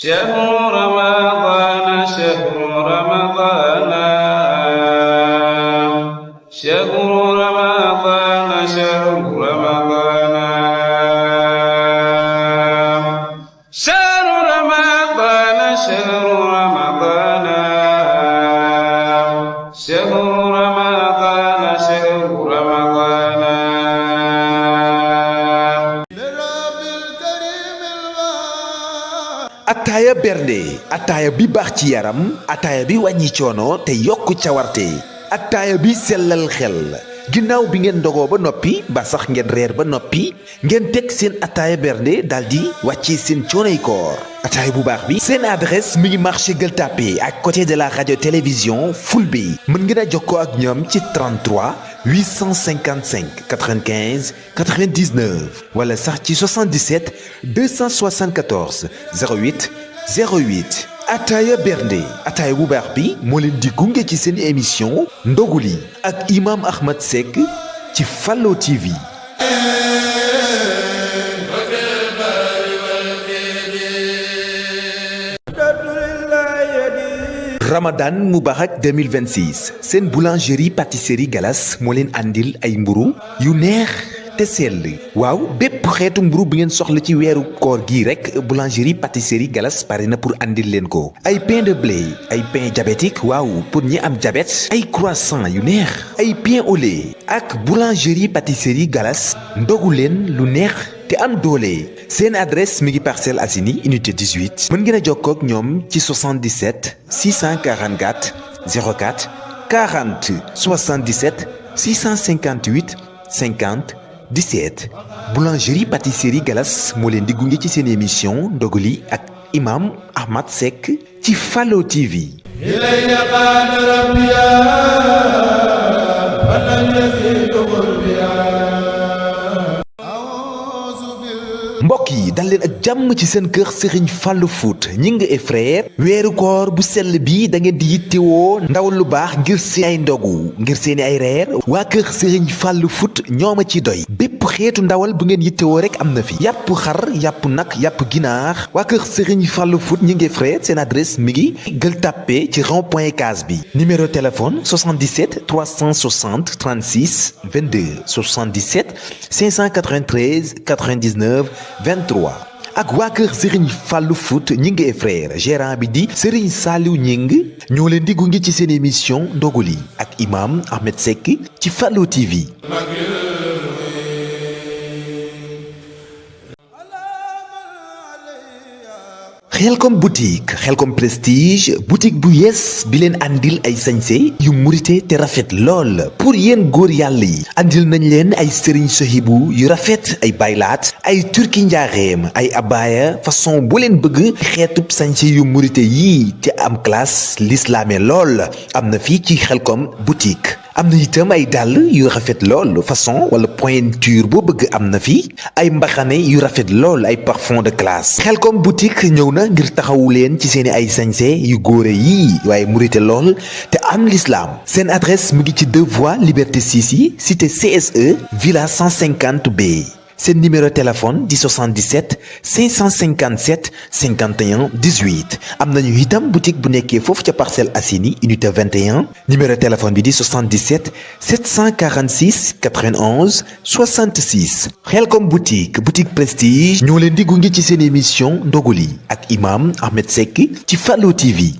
شهر رمضان شهر رمضان شهر رمضان شهر رمضان شهر رمضان شهر رمضان شهر رمضان شهر رمضان ataaya bernde ataaya bi baax ci yaram ataaya bi wàññi coono te yokk cawarte ataaya bi sellal xel ginnaaw bi ngeen ndogoo ba noppi ba sax ngeen reer ba noppi ngeen teg seen ataaya bernde daldi wàcce seen coonoy koor ataaya bu baax bi seen adresse mi ngi marché Gueule Tapée à côté de la radio télévision Fulbe mën ngeen a jokkoo ak ñoom ci 33 855 95 99 wala sax ci 77 274 08 08 ataaya bernde ataaya bu baax bi moo leen di gunge ci seen émission ndogu li ak imam Ahmed Seck ci Fallo TV. Ramadan Moubarak 2026 seen boulangerie pâtisserie Galas moo leen andil ay mburu yu neex te sell waaw bépp xeetu mburu bi ngeen soxla ci weeru koor gi rek boulangerie pâtisserie Galas pare na pour andil leen ko ay pain de blé ay pain diabétique waaw pour ñi am diabète ay croissant yu neex ay pain au lait ak boulangerie pâtisserie Galas ndogu leen lu neex te am doole seen adresse mi ngi Parcelles Assainies unité 18 mën ngeen a jokkoo ak ñoom ci 77 644 04 40 77 658 50 17 boulangerie pâtisserie Galas moo leen di gunge ci seen émission ndogu li ak imam Ahmed Seck ci Fallo TV. mbokk yi dal leen ak jàmm ci seen kër Serigne Fallou Foot Gningue et frère weeru koor bu sell bi da ngeen di yittewoo ndaw lu baax ngir seen ay ndogu ngir seeni ay reer waa kër Serigne Fallou Foot ñooma ci doy bépp xeetu ndawal bu ngeen yittewoo rek am na fi yàpp xar yàpp nag yàpp ginaar waa kër Serigne Fallou Foot Gningue et frère seen adresse mi ngi Gueule Tapée ci rond-point Case bi numéro téléphone 77 360 36 22 77 593 99 23 ak waa kër Serigne Fallou Foot Gningue et frère gérant bi di Serigne Saliou Gningue ñoo leen di gunge ci seen émission ndogu li ak imam Ahmed Seck ci Fallo TV. Xelcom boutique Xelcom prestige boutique bu yees bi leen andil ay sañse yu murite te rafet lool pour yéen góor yàlla yi andil nañ leen ay sëriñ sohibu yu rafet ay baylaat ay turki njaareem ay abaya façon bu leen bëgg xeetub sañse yu murite yii te am classe lislaame lool am na fii ci Xelcom boutique am na itam ay dàll yu rafet lool façon wala pointure boo bëgg am na fi ay mbaxane yu rafet lool ay parfum de classe Xelcom boutique ñëw na ngir taxawu leen ci seeni ay sañse yu góore yii waaye murite lool te am l'islam seen adresse mu ngi ci 2 voies Liberté 6 yi cité CSE villa 150B seen numéro téléphone di 77 557 51 18 am nañu itam boutique bu nekkee foofu ca Parcelles Assainies unité 21 numéro téléphone bi di 77 746 91 66 Xelcom boutique prestige ñoo leen di gunge ci seen émission ndogu li ak imam Ahmed Seck ci Fallo TV.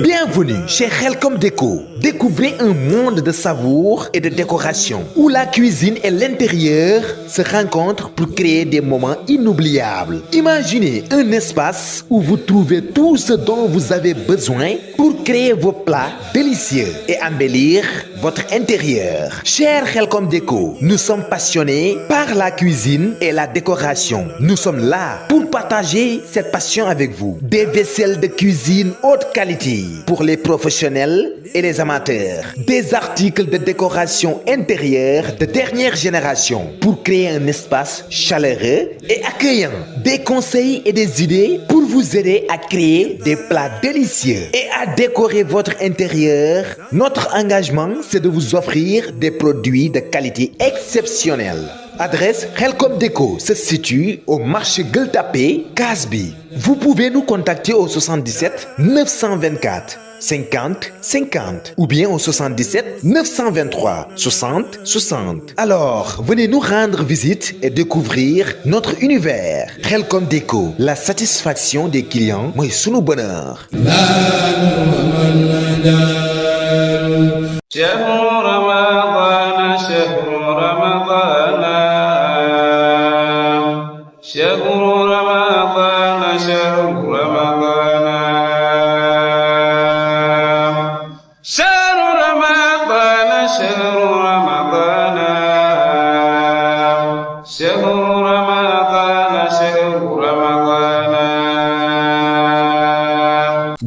Bienvenue chez Xelcom Déco. Découvrez un monde de savour et de décoration où la cuisine et l'intérieur se rencontrent pour créer des moments inoubliables. Imaginez un espace où vous trouvez tout ce dont vous avez besoin pour créer vos plats délicieux et embellir votre intérieur. Cher Xelcom Déco, nous sommes passionnés par la cuisine et la décoration. Nous sommes là pour partager cette passion avec vous. Des vaisselles de cuisine haute qualité pour les professionnels et les amateurs. Des articles de décoration intérieure de dernière génération pour créer un espace chaleureux et accueillant. Des conseils et des idées pour vous aider à créer des plats délicieux et à décorer votre intérieur. Notre engagement, c'est de vous offrir des produits de qualité exceptionnelle. Adresse Khelcom Déco se situe au marché Gueule Tapée, Casby. Vous pouvez nous contacter au 77 924 50 50 ou bien au 77 923 60 60. Alors, venez nous rendre visite et découvrir notre univers. Khelcom Déco, la satisfaction des clients, mooy sunu bonheur.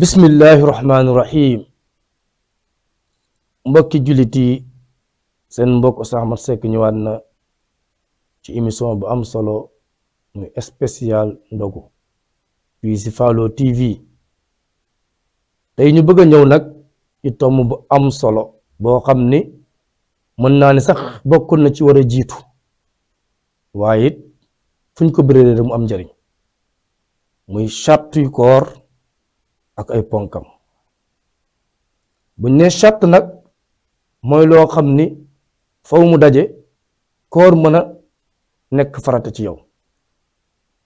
bismillahi rahmaani rahim mbokki jullit yi seen mbokk Oustaz Ahmad Seck ñëwaat na ci émission bu am solo muy spécial ndogu fii ci Fallou TV tey ñu bëgg a ñëw nag ci tomb bu am solo boo xam ni mën naa ni sax bokkoon na ci war a jiitu waaye it fuñ ko bëree mu am njëriñ muy charte yu koor ak ay ponkam buñ ne charte nag mooy loo xam ni faw mu daje koor mën a nekk farata ci yow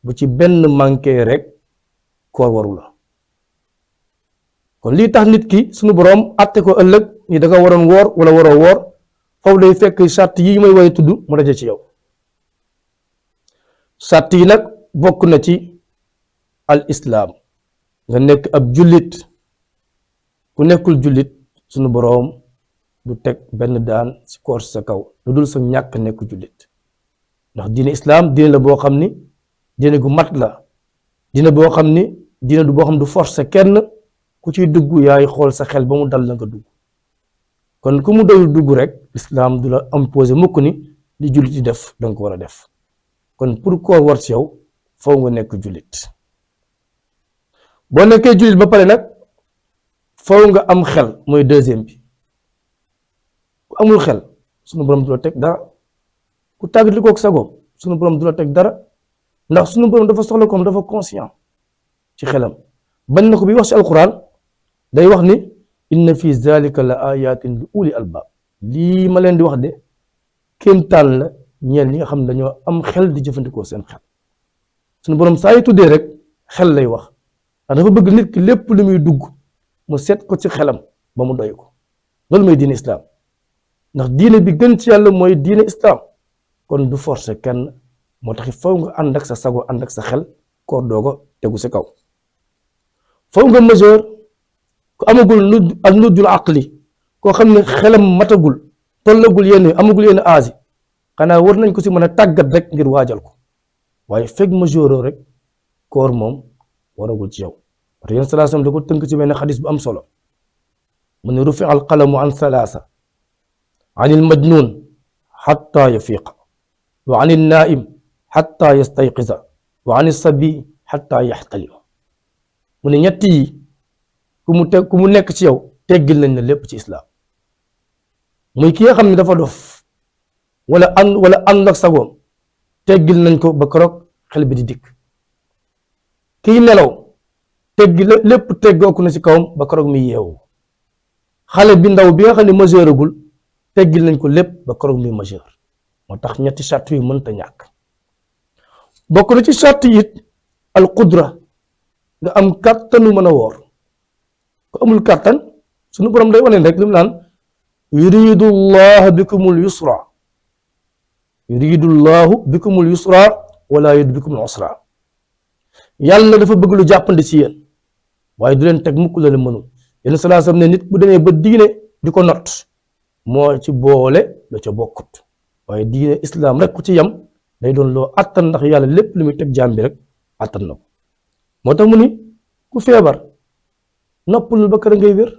bu ci benn manqué rek koor waru la kon lii tax nit ki sunu boroom àtte ko ëllëg ni da nga waroon woor wala waroo woor faw day fekk charte yi may way tudd mu daje ci yow charte yi nag bokk na ci al islaam nga nekk ab jullit ku nekkul jullit sunu boroom du teg benn daan ci koor sa kaw lu dul sa ñàkk nekk jullit ndax diine islaam diine la boo xam ni diine gu mat la diine boo xam ni diine du boo xam du forcer kenn ku ciy dugg yaay xool sa xel ba mu dal la nga dugg kon ku mu doyul dugg rek islaam du la imposer mukk ni li jullit yi def danga ko war a def kon pour koor war ci yow foo nga nekk jullit boo nekkee jullit ba pare nag faw nga am xel mooy deuxième bi ku amul xel sunu borom du la teg dara ku tàggat li kook sagoom sunu borom du la teg dara ndax sunu borom dafa soxla koom dafa conscient ci xelam bañ na ko bi wax ci alquran day wax ni inna fi zalika la ayatin li uli albab lii ma leen di wax de kéemtaan la ñeel ñi nga xam ne dañoo am xel di jëfandikoo seen xel sunu borom saa yu tuddee rek xel lay wax ndax dafa bëgg nit ki lépp lu muy dugg mu seet ko ci xelam ba mu doy ko loolu mooy diine islaam ndax diine bi gën ci yàlla mooy diine islaam kon du forcer kenn moo tax faw nga ànd ak sa sago ànd ak sa xel koor dooga tegu si kaw faw nga majeur ku amagul ak nudul aqli koo xam ne xelam matagul tollagul yenn amagul yenn aasi xanaa war nañ ko si mën a tàggat rek ngir waajal ko waaye fekk majeuroo rek koor moom waragul ci yow parce que yéen salaasam da ko tënk ci benn xadis bu am solo mu ne rufi al qalamu an salaasa an il majnun xatta yafiqa wa an il naim xatta yastayqiza wa an il sabi xatta yaxtalima mu ne ñett yi ku mu nekk ci yow teggil nañ la lépp ci islaam muy ki nga xam ne dafa dof wala ànd ak sagoom teggil nañ ko ba keroog xel bi di dikk kiy nelaw teggi lépp teggooku na ci kawam ba keroog mi yeewu xale bi ndaw bi nga xam ne majeuragul teggil nañ ko lépp ba keroog mi majeur moo tax ñetti charte yu mënta ñàkk bokk na ci charte yi it al qudra nga am kàttanu mën a woor ku amul kàttan sunu borom day wane rek li mu naan yuridu llahu bikumul yusra yuridu llahu bikumul yusra wala yuridu bikumul usra yàlla dafa bëgg lu jàppandi ci yéen waaye du leen teg mukk la mënul yéen salaasam ne nit bu demee ba diine di ko not moo ci boole la ca bokkut waaye diine islam rek ku ci yam day doon loo attan ndax yàlla lépp lu muy teg jaam bi rek attan na ko moo tax mu ni ku feebar noppalul ba kër ngay wér,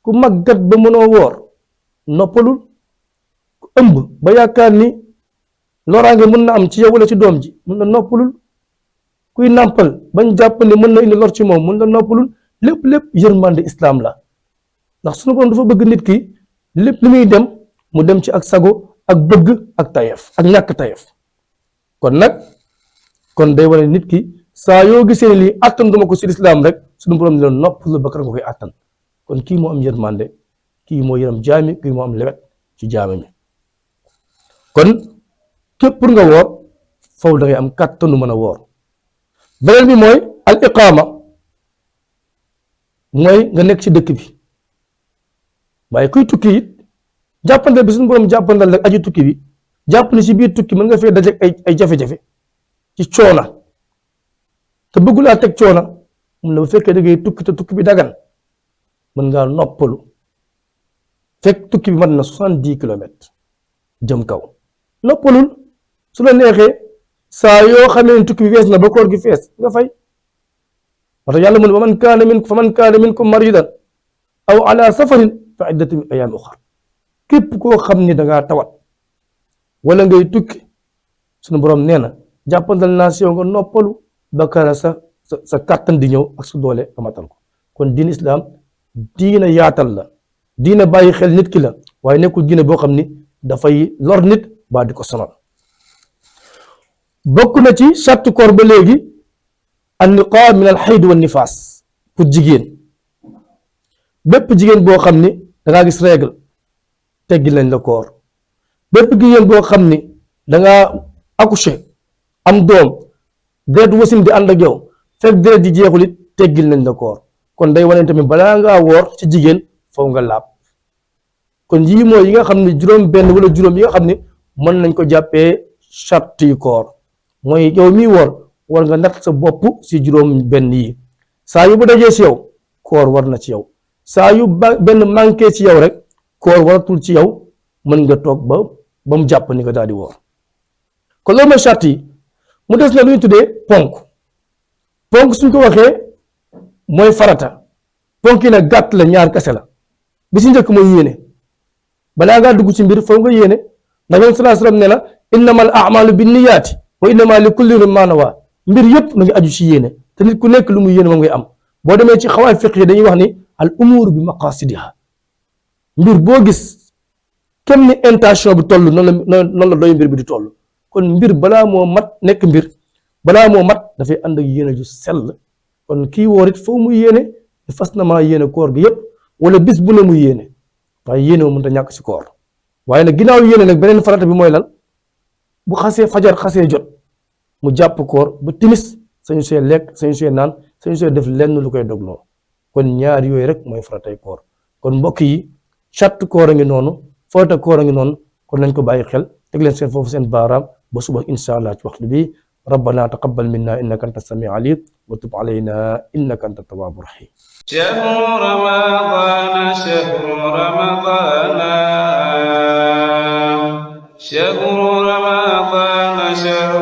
ku màggat ba mënoo woor noppalul, ku ëmb ba yaakaar ni loraange mën na am ci yow wala ci doom ji mën na noppalul, kuy nàmpal bañ jàpp ne mën na indi lor ci moom mën na noppalul. lépp yërmande islam la, ndax sunu borom dafa bëgg nit ki lépp li muy dem mu dem ci ak sago ak bëgg ak tayef ak ñàkk tayef. kon day wane nit ki saa yoo gisee lii attan duma ko ci lislaam rek sunu borom di leen noppalul ba kër nga koy attan. kon kii moo am yërmande, kii moo yërëm jaami, kii moo am lewet ci jaami mi. kon képp pour nga woor foofu da ngay am kàttanu mën a woor. beneen bi mooy al iqaama, mooy nga nekk ci dëkk bi, waaye kuy tukki it jàppandal bi suñu borom jàppandal rek aji tukki bi jàpp ni ci biir tukki mën nga fee dajeek ay jafe-jafe ci coona te bëggulaa teg coona mun la bu fekkee da ngay tukki te tukki bi dagan mën ngaa noppalu fekk tukki bi mat na 70 kilomètres jëm kaw noppalul. su la neexee saa yoo xamee tukki bi fees na ba koor gi fees nga fay. wata yàlla mu ne fa man kaana minkum maridan aw ala safarin fa iddatu min ayaam uxar. képp koo xam ni dangaa tawat wala ngay tukki sunu borom nee na jàppandal naa si yow nga noppalu ba kara sa kàttan di ñëw ak su doole amatal ko. kon diin islam diina yaatal la, diina bàyyi xel nit ki la, waaye nekkul diina boo xam ni dafay lor nit ba di ko sonal. bokk na ci sartu koor ba léegi an niqaa min al xayd wa nifaas, pour jigéen bépp jigéen boo xam ni dangaa gis règle teggil nañ la koor. bépp jigéen boo xam ni dangaa accouché am doom deret wasin di ànd ak yow fekk deret ji jeexul it teggil nañ la koor. kon day wane tamit balaa ngaa woor ci jigéen foofu nga laab. kon yii mooy yi nga xam ne juróom benn wala juróom yi nga xam ne mën nañ ko jàppee charte yi koor. mooy yow miy woor war nga natt sa bopp si juróom benn yi, saa yu bu dajee si yow koor war na ci yow, saa yu benn manqué ci yow rek koor waratul ci yow, mën nga toog ba mu jàpp ni nga daal di woor. kon loolu mooy charte yi. mu des na lu ñu tuddee ponk suñ ko waxee mooy farata. ponk yi nag gàtt la, ñaar kese la. bi si njëkk mooy yéene. balaa ngaa dugg ci mbir foofu nga yéene, ndax Yonent sallallahu alayhi wasallam ne la innamal a'malu binniyaati wa innama li kulli imri'in ma nawaa. mbir yëpp na ngi aju ci yéene, te nit ku nekk lu mu yéene moom ngay am. boo demee ci xawaay fiqh yi dañuy wax ni al umur bi maqasidiha, mbir boo gis kenn ni intention bi toll noonu la doy mbir bi di toll. kon mbir balaa moo mat nekk mbir, balaa moo mat dafay ànd ak yéene ju sell. kon kii woor it foofu muy yéene fas na maa yéene koor gi yëpp, wala bis bu ne muy yéene, waaye yéene moo mënta ñàkk ci koor. waaye nag ginnaaw yéene nag beneen farata bi mooy lan, bu fajar xasee jot mu jàpp koor ba timis sañu see lekk, sañu see naan, sañu see def lenn lu koy dogloo. kon ñaar yooyu rek mooy faratay koor. kon mbokk yi charte koor a ngi noonu, farata koor a ngi noonu. kon nañ ko bàyyi xel, teg leen seen foofu seen baaraam ba suba insha allah ci waxtu bi. ربنا تقبل منا إنك أنت السميع العليم وتب علينا إنك أنت التواب الرحيم. شهر رمضان شهر رمضان شهر رمضان شهر